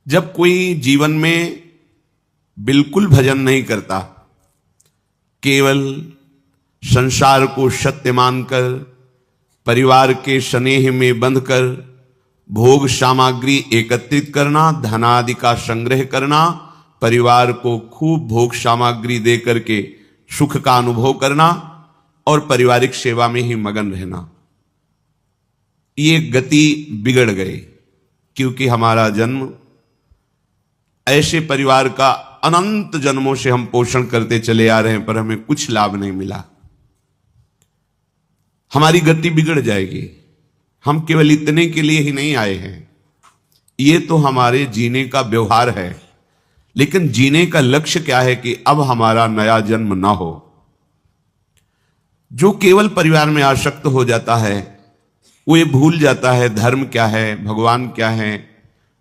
जब कोई जीवन में बिल्कुल भजन नहीं करता, केवल संसार को सत्य मानकर परिवार के स्नेह में बंधकर भोग सामग्री एकत्रित करना, धनादि का संग्रह करना, परिवार को खूब भोग सामग्री दे करके सुख का अनुभव करना और पारिवारिक सेवा में ही मगन रहना, ये गति बिगड़ गई। क्योंकि हमारा जन्म ऐसे परिवार का अनंत जन्मों से हम पोषण करते चले आ रहे हैं, पर हमें कुछ लाभ नहीं मिला। हमारी गति बिगड़ जाएगी। हम केवल इतने के लिए ही नहीं आए हैं, ये तो हमारे जीने का व्यवहार है, लेकिन जीने का लक्ष्य क्या है कि अब हमारा नया जन्म ना हो। जो केवल परिवार में आसक्त हो जाता है वो ये भूल जाता है धर्म क्या है, भगवान क्या है,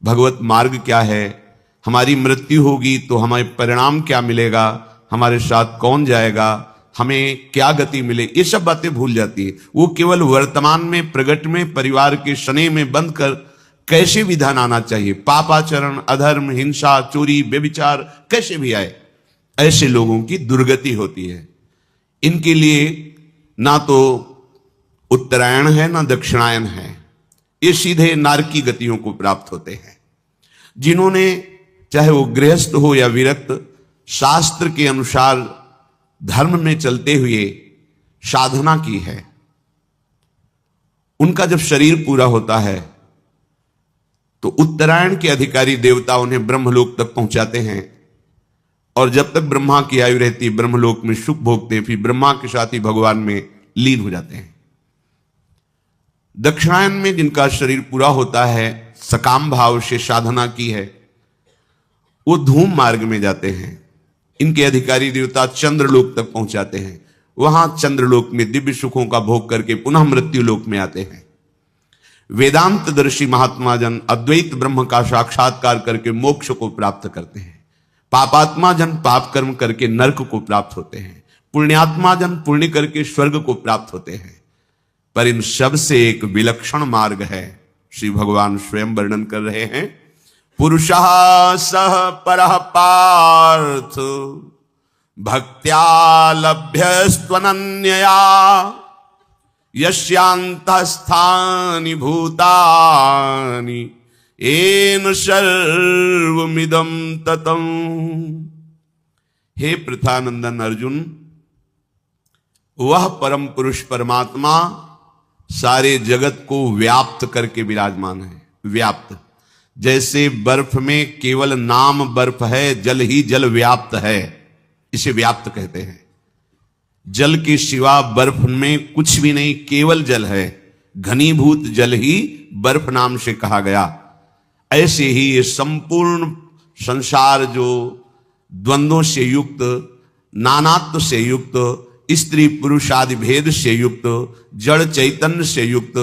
भगवत मार्ग क्या है, हमारी मृत्यु होगी तो हमें परिणाम क्या मिलेगा, हमारे साथ कौन जाएगा, हमें क्या गति मिले, ये सब बातें भूल जाती है। वो केवल वर्तमान में प्रगट में परिवार के स्नेह में बंद कर कैसे विधान आना चाहिए, पापाचरण, अधर्म, हिंसा, चोरी, व्यभिचार कैसे भी आए, ऐसे लोगों की दुर्गति होती है। इनके लिए ना तो उत्तरायण है ना दक्षिणायन है, ये सीधे नारकी गतियों को प्राप्त होते हैं। जिन्होंने चाहे वो गृहस्थ हो या विरक्त, शास्त्र के अनुसार धर्म में चलते हुए साधना की है, उनका जब शरीर पूरा होता है तो उत्तरायण के अधिकारी देवता उन्हें ब्रह्मलोक तक पहुंचाते हैं, और जब तक ब्रह्मा की आयु रहती ब्रह्मलोक में सुख भोगते, फिर ब्रह्मा के साथ ही भगवान में लीन हो जाते हैं। दक्षिणायन में जिनका शरीर पूरा होता है, सकाम भाव से साधना की है, वो धूम मार्ग में जाते हैं। इनके अधिकारी देवता चंद्रलोक तक पहुंचाते हैं, वहां चंद्रलोक में दिव्य सुखों का भोग करके पुनः मृत्यु लोक में आते हैं। वेदांत दर्शी महात्मा जन अद्वैत ब्रह्म का साक्षात्कार करके मोक्ष को प्राप्त करते हैं। पापात्मा जन पाप कर्म करके नरक को प्राप्त होते हैं। पुण्यात्मा जन पुण्य करके स्वर्ग को प्राप्त होते हैं। पर इन सब से एक विलक्षण मार्ग है, श्री भगवान स्वयं वर्णन कर रहे हैं। पुरुषः सह परः पार्थ भक्त्या लभ्यस्त्वनन्यया यस्यान्तःस्थानि भूतानि येन सर्वमिदं ततं। हे पृथानंदन अर्जुन, वह परम पुरुष परमात्मा सारे जगत को व्याप्त करके विराजमान है। व्याप्त, जैसे बर्फ में केवल नाम बर्फ है, जल ही जल व्याप्त है, इसे व्याप्त कहते हैं। जल के सिवा बर्फ में कुछ भी नहीं, केवल जल है, घनीभूत जल ही बर्फ नाम से कहा गया। ऐसे ही ये संपूर्ण संसार जो द्वंद्वों से युक्त, नानात्व से युक्त, स्त्री पुरुष आदि भेद से युक्त, जड़ चैतन्य से युक्त,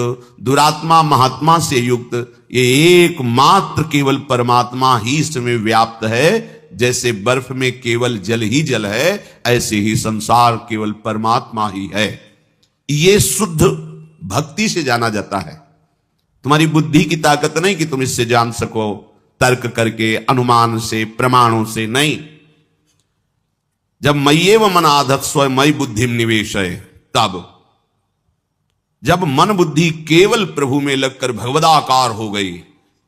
दुरात्मा महात्मा से युक्त, ये एकमात्र केवल परमात्मा ही इसमें व्याप्त है। जैसे बर्फ में केवल जल ही जल है, ऐसे ही संसार केवल परमात्मा ही है। ये शुद्ध भक्ति से जाना जाता है। तुम्हारी बुद्धि की ताकत नहीं कि तुम इससे जान सको तर्क करके, अनुमान से, प्रमाणों से नहीं। जब मय्येव मन आधत्स्व मयि बुद्धिम निवेशय, तब जब मन बुद्धि केवल प्रभु में लगकर भगवदाकार हो गई,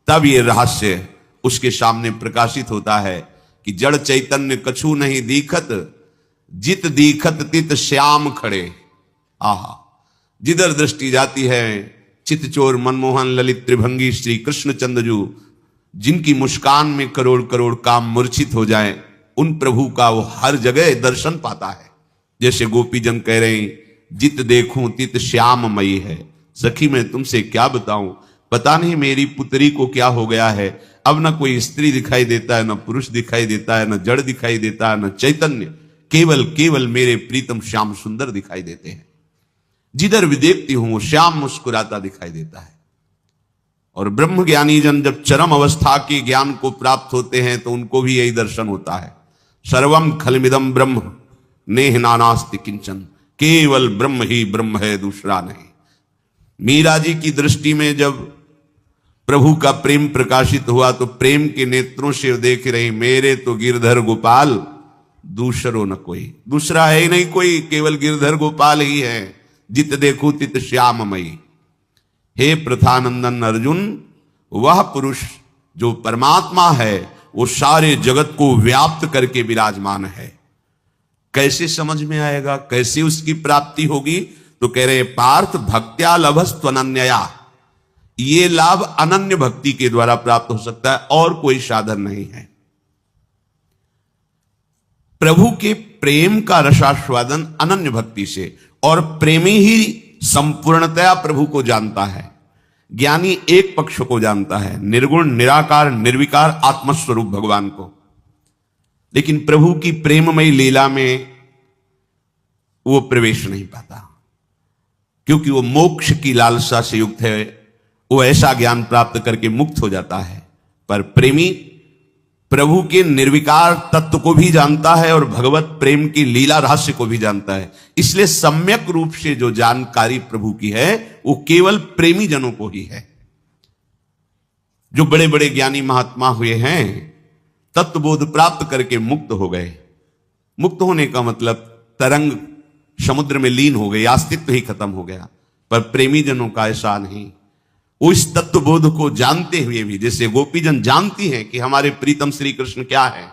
तब ये रहस्य उसके सामने प्रकाशित होता है कि जड़ चैतन्य कछु नहीं दीखत, जित दीखत तित श्याम खड़े। आहा, जिधर दृष्टि जाती है चित चोर मनमोहन ललित त्रिभंगी श्री कृष्ण चंद्रजू, जिनकी मुस्कान में करोड़ करोड़ काम मूर्छित हो जाए, उन प्रभु का वो हर जगह दर्शन पाता है। जैसे गोपीजन कह रहे हैं, जित देखूं तित श्याममयी है। सखी मैं तुमसे क्या बताऊं, पता नहीं मेरी पुत्री को क्या हो गया है। अब न कोई स्त्री दिखाई देता है, न पुरुष दिखाई देता है, न जड़ दिखाई देता है, न चैतन्य, केवल केवल मेरे प्रीतम श्याम सुंदर दिखाई देते हैं। जिधर भी देखती हूं वो श्याम मुस्कुराता दिखाई देता है। और ब्रह्म ज्ञानी जन जब चरम अवस्था के ज्ञान को प्राप्त होते हैं तो उनको भी यही दर्शन होता है। सर्वम खलमिदम ब्रह्म नेह नानास्ति किंचन, केवल ब्रह्म ही ब्रह्म है, दूसरा नहीं। मीरा जी की दृष्टि में जब प्रभु का प्रेम प्रकाशित हुआ तो प्रेम के नेत्रों से देख रही, मेरे तो गिरधर गोपाल दूसरो न कोई, दूसरा है ही नहीं कोई, केवल गिरधर गोपाल ही है। जित देखो तित श्याममयी। हे प्रथानंदन अर्जुन, वह पुरुष जो परमात्मा है वो सारे जगत को व्याप्त करके विराजमान है। कैसे समझ में आएगा, कैसे उसकी प्राप्ति होगी? तो कह रहे पार्थ भक्त्या लभस्त्वनन्यया, ये लाभ अनन्य भक्ति के द्वारा प्राप्त हो सकता है, और कोई साधन नहीं है। प्रभु के प्रेम का रसास्वादन अनन्य भक्ति से, और प्रेमी ही संपूर्णतया प्रभु को जानता है। ज्ञानी एक पक्ष को जानता है, निर्गुण निराकार निर्विकार आत्मस्वरूप भगवान को। लेकिन प्रभु की प्रेममयी लीला में वो प्रवेश नहीं पाता, क्योंकि वो मोक्ष की लालसा से युक्त है। वो ऐसा ज्ञान प्राप्त करके मुक्त हो जाता है। पर प्रेमी प्रभु के निर्विकार तत्व को भी जानता है और भगवत प्रेम की लीला रहस्य को भी जानता है। इसलिए सम्यक रूप से जो जानकारी प्रभु की है वो केवल प्रेमी जनों को ही है। जो बड़े बड़े ज्ञानी महात्मा हुए हैं, तत्वबोध प्राप्त करके मुक्त हो गए। मुक्त होने का मतलब तरंग समुद्र में लीन हो गई, अस्तित्व ही खत्म हो गया। पर प्रेमी जनों का ऐसा नहीं। वो इस तत्वबोध को जानते हुए भी, जैसे गोपीजन जानती हैं कि हमारे प्रीतम श्री कृष्ण क्या है,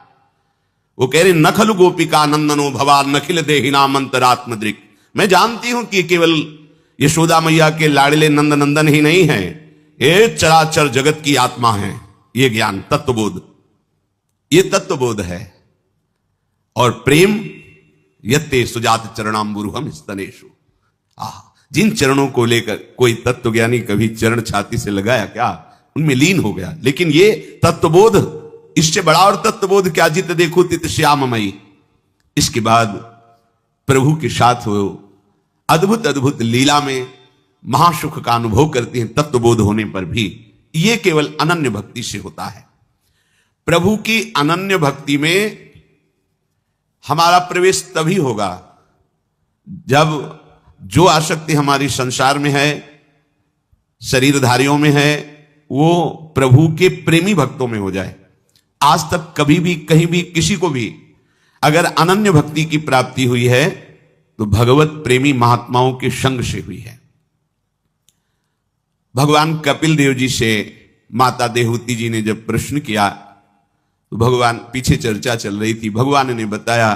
वो कह रहे नखल गोपिका नंदनो भवान नखिल देहिनाम अंतरात्मदृक्। मैं जानती हूं कि केवल यशोदा मैया के लाडले नंद नंदन ही नहीं है, ये चराचर जगत की आत्मा है। ये ज्ञान तत्वबोध, ये तत्वबोध है। और प्रेम यत्ते सुजात चरणाम्बुरुहम स्तनेषु। जिन चरणों को लेकर कोई तत्वज्ञानी कभी चरण छाती से लगाया क्या, उनमें लीन हो गया। लेकिन ये तत्वबोध, इससे बड़ा और तत्वबोध क्या, जित देखो तित श्याममयी। इसके बाद प्रभु के साथ हो अद्भुत अद्भुत लीला में महासुख का अनुभव करती हैं तत्वबोध होने पर भी। ये केवल अनन्य भक्ति से होता है। प्रभु की अनन्य भक्ति में हमारा प्रवेश तभी होगा जब जो आसक्ति हमारी संसार में है, शरीरधारियों में है, वो प्रभु के प्रेमी भक्तों में हो जाए। आज तक कभी भी कहीं भी किसी को भी अगर अनन्य भक्ति की प्राप्ति हुई है तो भगवत प्रेमी महात्माओं के संग से हुई है। भगवान कपिल देव जी से माता देहूती जी ने जब प्रश्न किया तो भगवान, पीछे चर्चा चल रही थी, भगवान ने बताया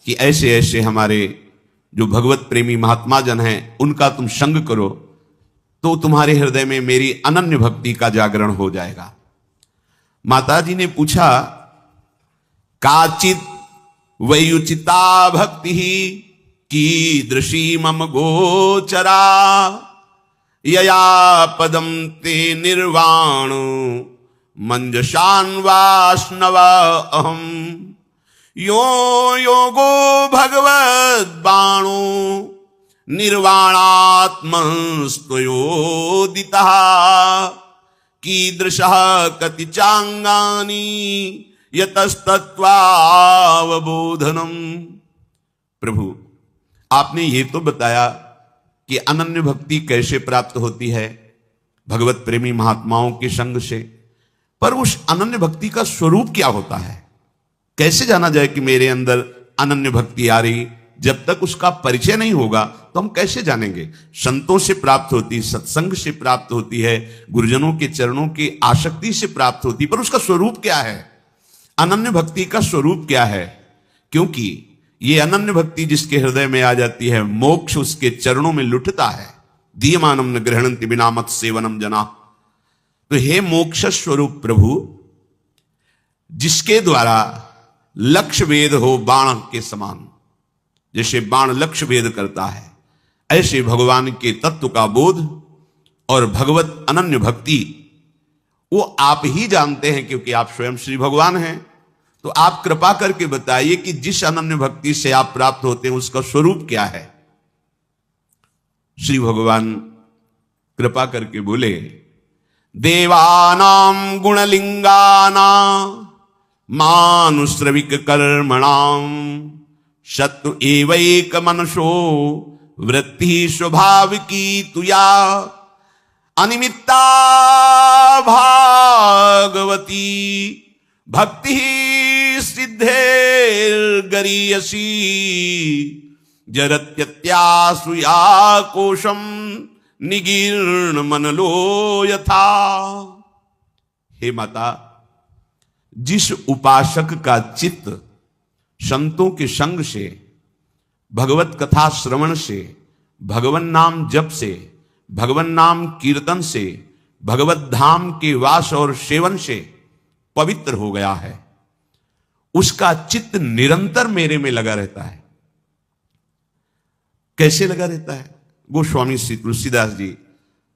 कि ऐसे ऐसे हमारे जो भगवत प्रेमी महात्मा जन हैं उनका तुम संग करो तो तुम्हारे हृदय में मेरी अनन्य भक्ति का जागरण हो जाएगा। माता जी ने पूछा, काचित वयुचिता भक्ति कीदृशी मम गोचरा यया पदम ते निर्वाण मंजशान वाष्णवा अहम यो योगो भगवद बाणो निर्वाणात्मस्तयोदितः कीदृशः कति चांगानि यतस्तत्वावबोधनम। प्रभु, आपने ये तो बताया कि अनन्य भक्ति कैसे प्राप्त होती है भगवत प्रेमी महात्माओं के संग से, पर उस अनन्य भक्ति का स्वरूप क्या होता है? कैसे जाना जाए कि मेरे अंदर अनन्य भक्ति आ रही? जब तक उसका परिचय नहीं होगा तो हम कैसे जानेंगे? संतों से प्राप्त होती, सत्संग से प्राप्त होती है, गुरुजनों के चरणों की आसक्ति से प्राप्त होती, पर उसका स्वरूप क्या है? अनन्य भक्ति का स्वरूप क्या है? क्योंकि ये अनन्य भक्ति जिसके हृदय में आ जाती है, मोक्ष उसके चरणों में लुटता है। दीयमानम न गृह्णन्ति बिना मत सेवनम जना। तो हे मोक्ष स्वरूप प्रभु, जिसके द्वारा लक्ष्य वेद हो बाण के समान, जैसे बाण लक्ष्य वेद करता है, ऐसे भगवान के तत्व का बोध और भगवत अनन्य भक्ति वो आप ही जानते हैं, क्योंकि आप स्वयं श्री भगवान हैं। तो आप कृपा करके बताइए कि जिस अनन्य भक्ति से आप प्राप्त होते हैं उसका स्वरूप क्या है? श्री भगवान कृपा करके बोले, देवानां गुणलिंगानां मानुश्रविक कर्मणां शत्रु एवैक मनसो वृत्ति स्वभाविकी तुया अनिमित्ता भागवती भक्ति सिद्धेर्गरीयसी जरत्यत्यासुया कोशम निगीर्ण मनलो यथा। हे माता, जिस उपासक का चित्त संतों के संग से, भगवत कथा श्रवण से, भगवन नाम जप से, भगवन नाम कीर्तन से, भगवत धाम के वास और सेवन से पवित्र हो गया है, उसका चित्त निरंतर मेरे में लगा रहता है। कैसे लगा रहता है? गोस्वामी श्री तुलसीदास जी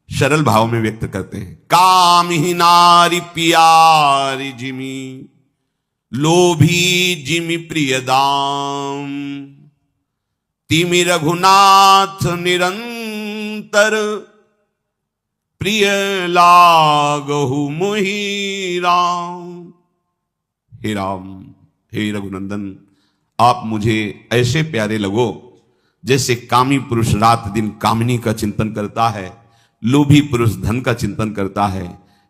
सरल भाव में व्यक्त करते हैं। काम ही नारी पियारी जिमी, लोभी जिमी प्रिय दाम, तिमि रघुनाथ निरंतर, प्रिय लागहु मोहि राम। हे राम, हे रघुनंदन, आप मुझे ऐसे प्यारे लगो जैसे कामी पुरुष रात दिन कामिनी का चिंतन करता है, लोभी पुरुष धन का चिंतन करता है।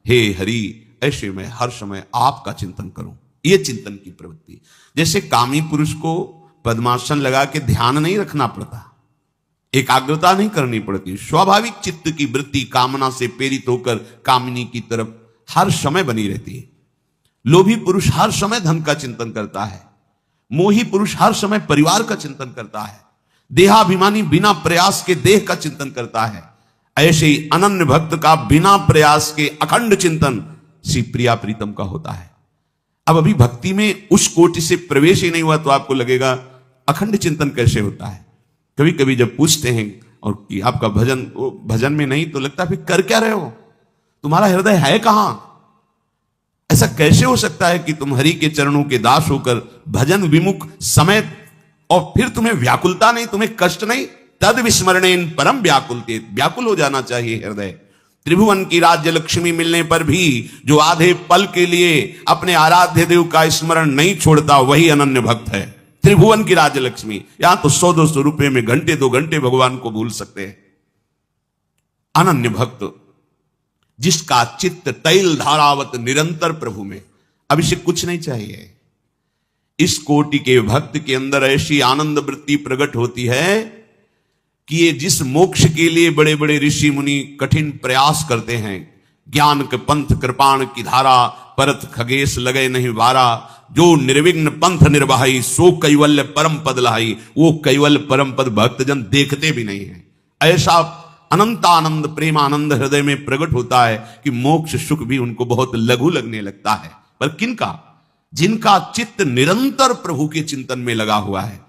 हे हरि, ऐसे मैं हर समय आपका चिंतन करूं। यह चिंतन की प्रवृत्ति। जैसे कामी पुरुष को पद्मासन लगा के ध्यान नहीं रखना पड़ता, एकाग्रता नहीं करनी पड़ती, स्वाभाविक चित्त की वृत्ति कामना से प्रेरित होकर कामिनी की तरफ हर समय बनी रहती है। लोभी पुरुष हर समय धन का चिंतन करता है, मोही पुरुष हर समय परिवार का चिंतन करता है, देहाभिमानी बिना प्रयास के देह का चिंतन करता है। ऐसे ही अनन्य भक्त का बिना प्रयास के अखंड चिंतन श्री प्रिया प्रीतम का होता है। अब अभी भक्ति में उस कोटि से प्रवेश ही नहीं हुआ तो आपको लगेगा अखंड चिंतन कैसे होता है। कभी कभी जब पूछते हैं और कि आपका भजन में नहीं, तो लगता है फिर कर क्या रहे हो, तुम्हारा हृदय है कहां? ऐसा कैसे हो सकता है कि तुम हरि के चरणों के दास होकर भजन विमुख समय, और फिर तुम्हें व्याकुलता नहीं, तुम्हें कष्ट नहीं। तद विस्मरणेन परम व्याकुलते, व्याकुल हो जाना चाहिए हृदय। त्रिभुवन की राज्य लक्ष्मी मिलने पर भी जो आधे पल के लिए अपने आराध्य देव का स्मरण नहीं छोड़ता, वही अनन्य भक्त है। त्रिभुवन की राज्य लक्ष्मी, यहां तो 100-200 रुपए में घंटे 2 घंटे भगवान को भूल सकते हैं। अनन्य भक्त जिसका चित्त तैल धारावत निरंतर प्रभु में, अब इसे कुछ नहीं चाहिए। इस कोटि के भक्त के अंदर ऐसी आनंद वृत्ति प्रकट होती है कि ये जिस मोक्ष के लिए बड़े बड़े ऋषि मुनि कठिन प्रयास करते हैं, ज्ञान के पंथ कृपाण की धारा, परत खगेश लगे नहीं वारा, जो निर्विघ्न पंथ निर्वाही, सो कैवल्य परम पद लहाई, वो कैवल्य परम पद भक्तजन देखते भी नहीं है। ऐसा अनंत आनंद प्रेमानंद हृदय में प्रकट होता है कि मोक्ष सुख भी उनको बहुत लघु लगने लगता है। पर किनका? जिनका चित्त निरंतर प्रभु के चिंतन में लगा हुआ है।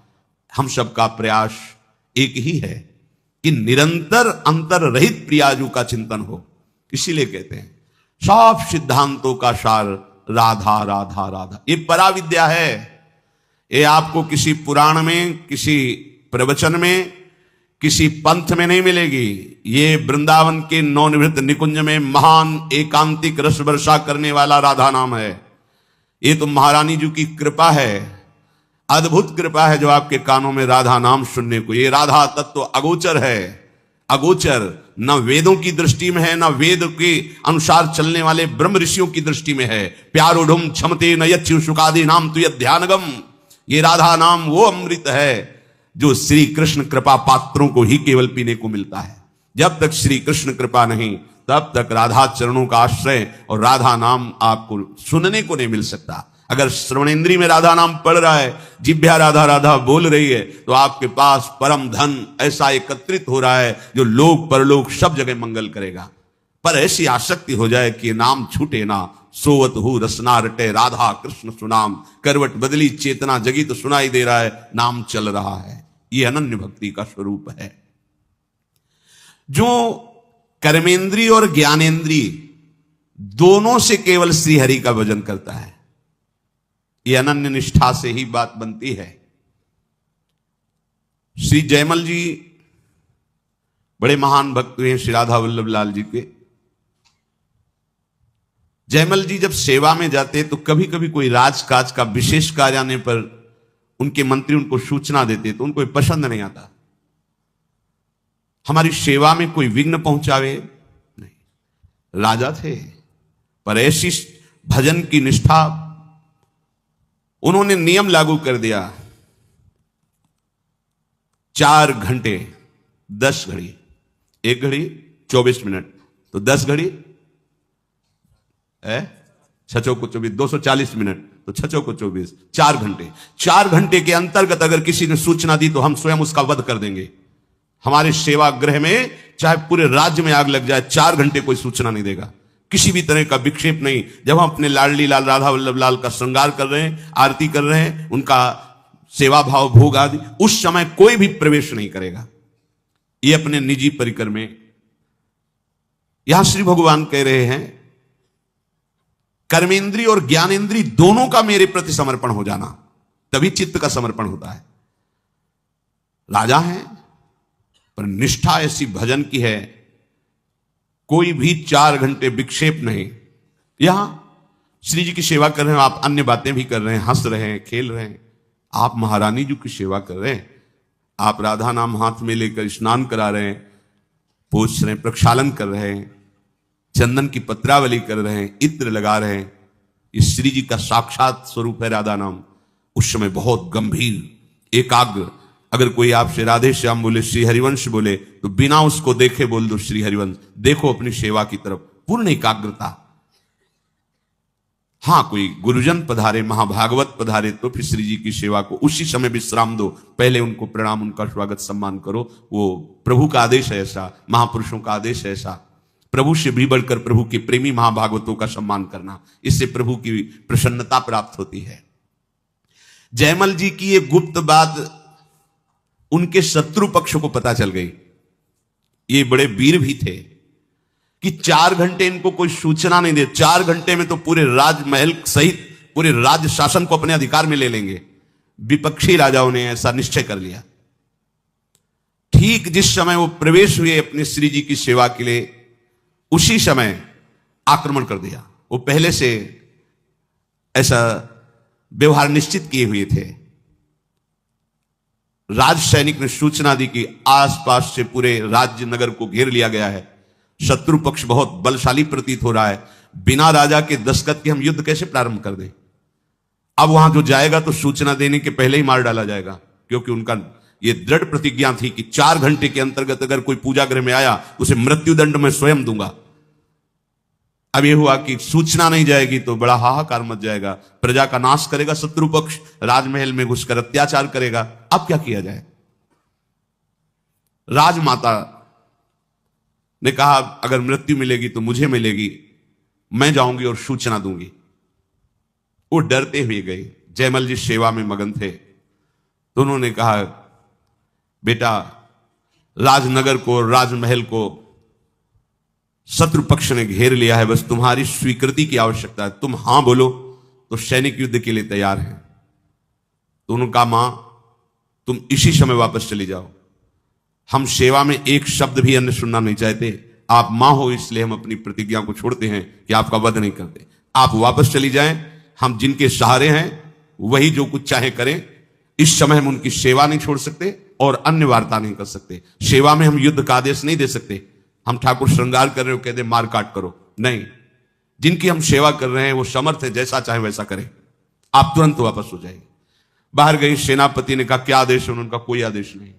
हम सबका प्रयास एक ही है कि निरंतर अंतर रहित प्रियाजू का चिंतन हो। इसीलिए कहते हैं सब सिद्धांतों का सार राधा राधा राधा। ये पराविद्या है। ये आपको किसी पुराण में, किसी प्रवचन में, किसी पंथ में नहीं मिलेगी। ये वृंदावन के नवनिवृत्त निकुंज में महान एकांतिक रस वर्षा करने वाला राधा नाम है। ये तो महारानी जी की कृपा है, अद्भुत कृपा है जो आपके कानों में राधा नाम सुनने को। ये राधा तत्व अगोचर है, अगोचर, न वेदों की दृष्टि में है, न वेद के अनुसार चलने वाले ब्रह्म ऋषियों की दृष्टि में है। प्यारोढ़ुम क्षमते न यच्यु शुकादि नाम तु ध्यानगम। ये राधा नाम वो अमृत है जो श्री कृष्ण कृपा पात्रों को ही केवल पीने को मिलता है। जब तक श्री कृष्ण कृपा नहीं, तब तक राधा चरणों का आश्रय और राधा नाम आपको सुनने को नहीं मिल सकता। अगर श्रवणेंद्री में राधा नाम पढ़ रहा है, जिह्वा राधा राधा बोल रही है, तो आपके पास परम धन ऐसा एकत्रित हो रहा है जो लोक परलोक सब जगह मंगल करेगा। पर ऐसी आसक्ति हो जाए कि नाम छूटे ना, सोवत हु रसना रटे राधा कृष्ण सुनाम, करवट बदली चेतना जगी तो सुनाई दे रहा है, नाम चल रहा है। ये अनन्य भक्ति का स्वरूप है। जो कर्मेंद्री और ज्ञानेंद्री दोनों से केवल श्री हरि का भजन करता है, यह अनन्य निष्ठा से ही बात बनती है। श्री जयमल जी बड़े महान भक्त हैं श्री राधा वल्लभ लाल जी के। जयमल जी जब सेवा में जाते तो कभी कभी कोई राजकाज का विशेष कार्य आने पर उनके मंत्री उनको सूचना देते तो उनको पसंद नहीं आता। हमारी सेवा में कोई विघ्न पहुंचावे नहीं, राजा थे, पर ऐसी भजन की निष्ठा, उन्होंने नियम लागू कर दिया, 4 घंटे 10 घड़ी, 1 घड़ी 24 मिनट, तो 10 घड़ी है 6 को 24, 240 मिनट, तो 6 को 24, 4 घंटे। 4 घंटे के अंतर्गत अगर किसी ने सूचना दी तो हम स्वयं उसका वध कर देंगे। हमारे सेवा गृह में चाहे पूरे राज्य में आग लग जाए, 4 घंटे कोई सूचना नहीं देगा, किसी भी तरह का विक्षेप नहीं। जब हम अपने लाडली लाल राधा वल्लभ लाल का श्रृंगार कर रहे हैं, आरती कर रहे हैं, उनका सेवा भाव भोग आदि, उस समय कोई भी प्रवेश नहीं करेगा। ये अपने निजी परिकर में। यहां श्री भगवान कह रहे हैं कर्मेंद्री और ज्ञानेंद्री दोनों का मेरे प्रति समर्पण हो जाना, तभी चित्त का समर्पण होता है। राजा है पर निष्ठा ऐसी भजन की है, कोई भी 4 घंटे विक्षेप नहीं। यहां श्री जी की सेवा कर रहे हैं, आप अन्य बातें भी कर रहे हैं, हंस रहे हैं, खेल रहे हैं, आप महारानी जी की सेवा कर रहे हैं, आप राधा नाम हाथ में लेकर स्नान करा रहे हैं, पोछ रहे हैं, प्रक्षालन कर रहे हैं, चंदन की पत्रावली कर रहे हैं, इत्र लगा रहे हैं। इस श्री जी का साक्षात स्वरूप है राधा नाम। उस समय बहुत गंभीर एकाग्र, अगर कोई आपसे राधे श्याम बोले, श्री हरिवंश बोले, तो बिना उसको देखे बोल दो श्री हरिवंश, देखो अपनी सेवा की तरफ, पूर्ण एकाग्रता। हां, कोई गुरुजन पधारे, महाभागवत पधारे, तो फिर श्री जी की सेवा को उसी समय विश्राम दो, पहले उनको प्रणाम, उनका स्वागत सम्मान करो। वो प्रभु का आदेश है ऐसा, महापुरुषों का आदेश है ऐसा। प्रभु से भी बढ़कर प्रभु के प्रेमी महाभागवतों का सम्मान करना, इससे प्रभु की प्रसन्नता प्राप्त होती है। जयमल जी की ये गुप्त बात उनके शत्रु पक्ष को पता चल गई। ये बड़े वीर भी थे कि 4 घंटे इनको कोई सूचना नहीं दे, 4 घंटे में तो पूरे राजमहल सहित पूरे राज्य शासन को अपने अधिकार में ले लेंगे। विपक्षी राजाओं ने ऐसा निश्चय कर लिया। ठीक जिस समय वो प्रवेश हुए अपने श्री जी की सेवा के लिए, उसी समय आक्रमण कर दिया। वो पहले से ऐसा व्यवहार निश्चित किए हुए थे। राज सैनिक ने सूचना दी कि आसपास से पूरे राज्य नगर को घेर लिया गया है, शत्रु पक्ष बहुत बलशाली प्रतीत हो रहा है, बिना राजा के दस्तखत के हम युद्ध कैसे प्रारंभ कर दें। अब वहां जो जाएगा तो सूचना देने के पहले ही मार डाला जाएगा, क्योंकि उनका ये दृढ़ प्रतिज्ञा थी कि 4 घंटे के अंतर्गत अगर कोई पूजा गृह में आया उसे मृत्युदंड मैं स्वयं दूंगा। अब यह हुआ कि सूचना नहीं जाएगी तो बड़ा हाहाकार मच जाएगा, प्रजा का नाश करेगा शत्रु पक्ष, राजमहल में घुसकर अत्याचार करेगा। अब क्या किया जाए। राजमाता ने कहा अगर मृत्यु मिलेगी तो मुझे मिलेगी, मैं जाऊंगी और सूचना दूंगी। वो डरते हुए गए। जयमल जी सेवा में मगन थे, तो उन्होंने कहा बेटा, राजनगर को, राजमहल को शत्रु पक्ष ने घेर लिया है, बस तुम्हारी स्वीकृति की आवश्यकता है। तुम हां बोलो तो सैनिक युद्ध के लिए तैयार हैं। तो उन्होंने कहा मां, तुम इसी समय वापस चली जाओ, हम सेवा में एक शब्द भी अन्य सुनना नहीं चाहते। आप मां हो इसलिए हम अपनी प्रतिज्ञा को छोड़ते हैं कि आपका वध नहीं करते। आप वापस चली जाएं, हम जिनके सहारे हैं वही जो कुछ चाहे करें। इस समय हम उनकी सेवा नहीं छोड़ सकते और अन्य वार्ता नहीं कर सकते। सेवा में हम युद्ध का आदेश नहीं दे सकते। हम ठाकुर श्रृंगार कर रहे हो, कहते मार काट करो, नहीं। जिनकी हम सेवा कर रहे हैं वो समर्थ है, जैसा चाहे वैसा करें। आप तुरंत वापस हो जाएंगे। बाहर गई, सेनापति ने कहा क्या आदेश है? उनका कोई आदेश नहीं।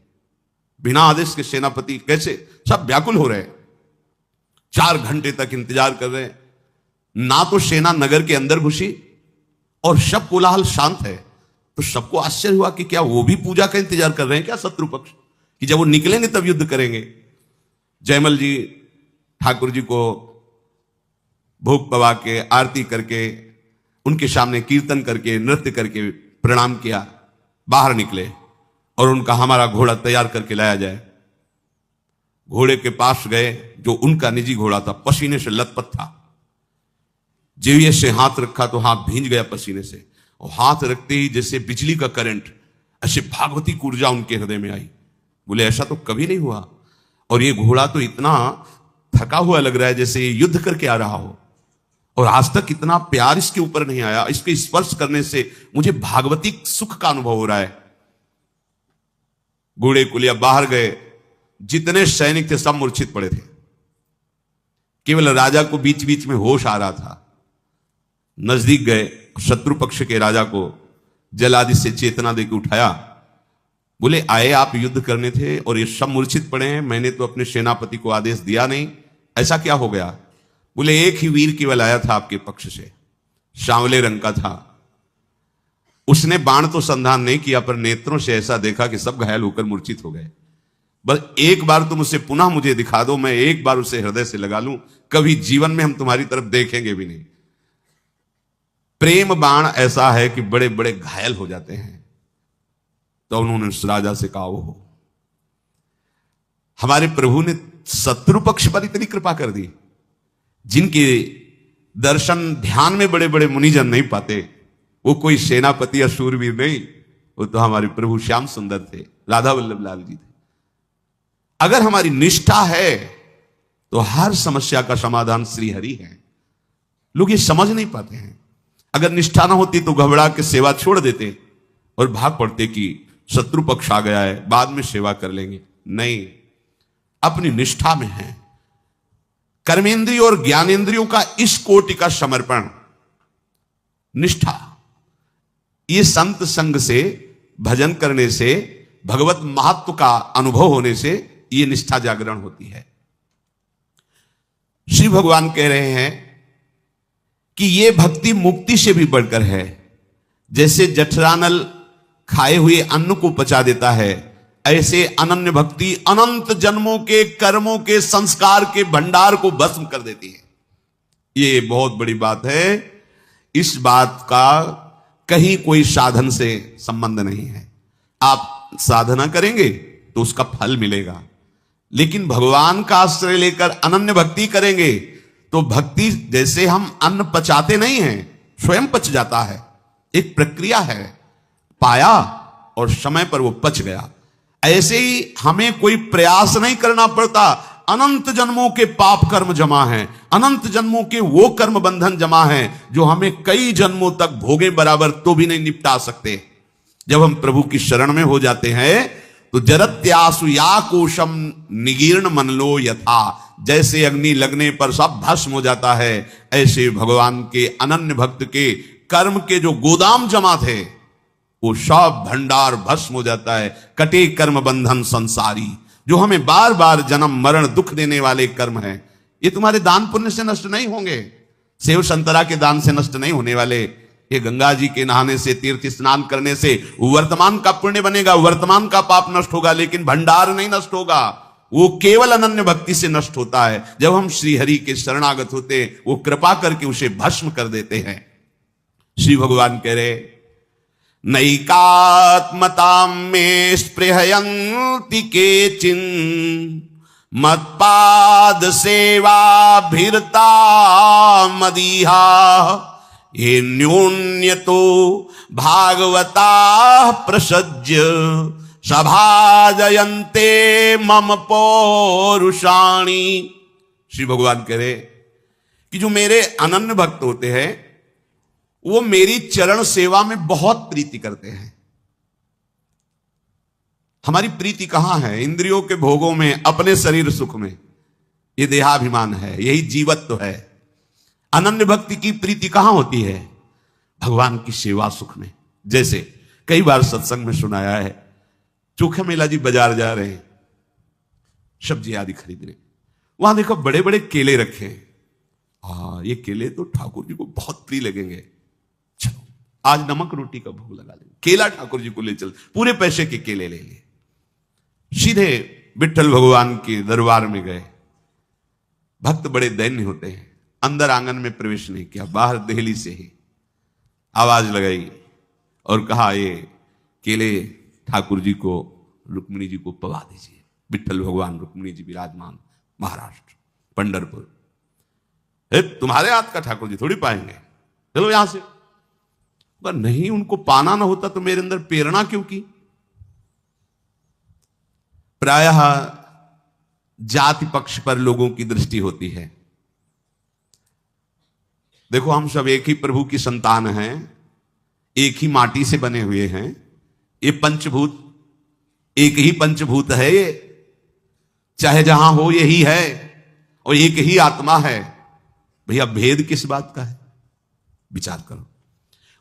बिना आदेश के सेनापति कैसे? सब व्याकुल हो रहे हैं, 4 घंटे तक इंतजार कर रहे हैं। ना तो सेना नगर के अंदर घुसी और सब कोलाहल शांत है। तो सबको आश्चर्य हुआ कि क्या वो भी पूजा का इंतजार कर रहे हैं क्या शत्रु पक्ष, कि जब वो निकलेंगे तब युद्ध करेंगे। जयमल जी ठाकुर जी को भोग पवा के, आरती करके, उनके सामने कीर्तन करके, नृत्य करके प्रणाम किया, बाहर निकले और उनका हमारा घोड़ा तैयार करके लाया जाए। घोड़े के पास गए, जो उनका निजी घोड़ा था, पसीने से लथपथ था। जेविये से हाथ रखा तो हाथ भींज गया पसीने से, और हाथ रखते ही जैसे बिजली का करंट, ऐसे भागवती ऊर्जा उनके हृदय में आई। बोले ऐसा तो कभी नहीं हुआ, और ये घोड़ा तो इतना थका हुआ लग रहा है जैसे ये युद्ध करके आ रहा हो, और आज तक इतना प्यार इसके ऊपर नहीं आया। इसके स्पर्श करने से मुझे भागवती सुख का अनुभव हो रहा है। घोड़े को लिया, बाहर गए। जितने सैनिक थे सब मूर्छित पड़े थे। केवल राजा को बीच बीच में होश आ रहा था। नजदीक गए, शत्रु पक्ष के राजा को जल आदि से चेतना देकर उठाया। बोले, आए आप युद्ध करने थे और ये सब मूर्छित पड़े हैं, मैंने तो अपने सेनापति को आदेश दिया नहीं, ऐसा क्या हो गया? बोले, एक ही वीर केवल आया था आपके पक्ष से, सांवले रंग का था। उसने बाण तो संधान नहीं किया, पर नेत्रों से ऐसा देखा कि सब घायल होकर मूर्छित हो गए। बस एक बार तुम उसे पुनः मुझे दिखा दो, मैं एक बार उसे हृदय से लगा लूं, कभी जीवन में हम तुम्हारी तरफ देखेंगे भी नहीं। प्रेम बाण ऐसा है कि बड़े बड़े घायल हो जाते हैं। तो उन्होंने उस राजा से कहा, ओहो, हमारे प्रभु ने शत्रु पक्ष पर इतनी कृपा कर दी। जिनके दर्शन ध्यान में बड़े बड़े मुनिजन नहीं पाते, वो कोई सेनापति या शूरवीर नहीं, वो तो हमारे प्रभु श्याम सुंदर थे, राधा वल्लभ लाल जी थे। अगर हमारी निष्ठा है तो हर समस्या का समाधान श्री हरि है। लोग ये समझ नहीं पाते हैं। अगर निष्ठा ना होती तो घबरा के सेवा छोड़ देते और भाग पड़ते कि शत्रु पक्ष आ गया है, बाद में सेवा कर लेंगे। नहीं, अपनी निष्ठा में है। कर्मेंद्रियों और ज्ञानेंद्रियों का इस कोटि का समर्पण, निष्ठा, ये संत संग से, भजन करने से, भगवत महत्व का अनुभव होने से ये निष्ठा जागरण होती है। श्री भगवान कह रहे हैं कि ये भक्ति मुक्ति से भी बढ़कर है। जैसे जठरानल खाए हुए अन्न को पचा देता है, ऐसे अनन्य भक्ति अनंत जन्मों के कर्मों के संस्कार के भंडार को भस्म कर देती है। ये बहुत बड़ी बात है। इस बात का कहीं कोई साधन से संबंध नहीं है। आप साधना करेंगे तो उसका फल मिलेगा, लेकिन भगवान का आश्रय लेकर अनन्य भक्ति करेंगे तो भक्ति, जैसे हम अन्न पचाते नहीं हैं, स्वयं पच जाता है। एक प्रक्रिया है, पाया और समय पर वो पच गया। ऐसे ही हमें कोई प्रयास नहीं करना पड़ता। अनंत जन्मों के पाप कर्म जमा हैं, अनंत जन्मों के वो कर्म बंधन जमा हैं जो हमें कई जन्मों तक भोगे बराबर तो भी नहीं निपटा सकते। जब हम प्रभु की शरण में हो जाते हैं तो जरत्यासु या कोशम निगीर्ण मन लो यथा, जैसे अग्नि लगने पर सब भस्म हो जाता है, ऐसे भगवान के अनन्य भक्त के कर्म के जो गोदाम जमा थे वो सब भंडार भस्म हो जाता है। कटे कर्म बंधन संसारी, जो हमें बार बार जन्म मरण दुख देने वाले कर्म हैं, ये तुम्हारे दान पुण्य से नष्ट नहीं होंगे, सेव संतरा के दान से नष्ट नहीं होने वाले। ये गंगा जी के नहाने से, तीर्थ स्नान करने से वर्तमान का पुण्य बनेगा, वर्तमान का पाप नष्ट होगा, लेकिन भंडार नहीं नष्ट होगा। वो केवल अनन्य भक्ति से नष्ट होता है। जब हम श्री हरि के शरणागत होते, वो कृपा करके उसे भस्म कर देते हैं। श्री भगवान कह रहे, नैकात्मतां में स्पृहयन्ति केचिन मत्पाद सेवा भिरता मदीहा, ये न्यून्यतो भागवता प्रसज्य सभाजयन्ते मम पौरुषाणि। श्री भगवान कह रहे कि जो मेरे अनन्य भक्त होते हैं वो मेरी चरण सेवा में बहुत प्रीति करते हैं। हमारी प्रीति कहां है? इंद्रियों के भोगों में, अपने शरीर सुख में। ये देहाभिमान है, यही जीवत्व है। अनन्य भक्ति की प्रीति कहां होती है? भगवान की सेवा सुख में। जैसे कई बार सत्संग में सुनाया है, चोखे मेला जी बाजार जा रहे हैं सब्जी आदि खरीदने, वहां देखो बड़े बड़े केले रखे हैं। ये केले तो ठाकुर जी को बहुत प्रिय लगेंगे, चलो आज नमक रोटी का भोग लगा लेंगे, केला ठाकुर जी को ले चल। पूरे पैसे के केले ले लिए, सीधे विट्ठल भगवान के दरबार में गए। भक्त बड़े दैन्य होते हैं, अंदर आंगन में प्रवेश नहीं किया, बाहर देहली से ही आवाज लगाई और कहा, ये केले ठाकुर जी को, रुक्मिणी जी को पवा दीजिए। विट्ठल भगवान रुक्मिणी जी विराजमान, महाराष्ट्र पंढरपुर। तुम्हारे हाथ का ठाकुर जी थोड़ी पाएंगे, चलो यहां से। पर नहीं, उनको पाना ना होता तो मेरे अंदर प्रेरणा क्यों की? प्रायः जाति पक्ष पर लोगों की दृष्टि होती है। देखो, हम सब एक ही प्रभु की संतान हैं, एक ही माटी से बने हुए हैं। ये पंचभूत एक ही पंचभूत है, ये चाहे जहां हो यही है। और एक ही आत्मा है, भैया भेद किस बात का है? विचार करो।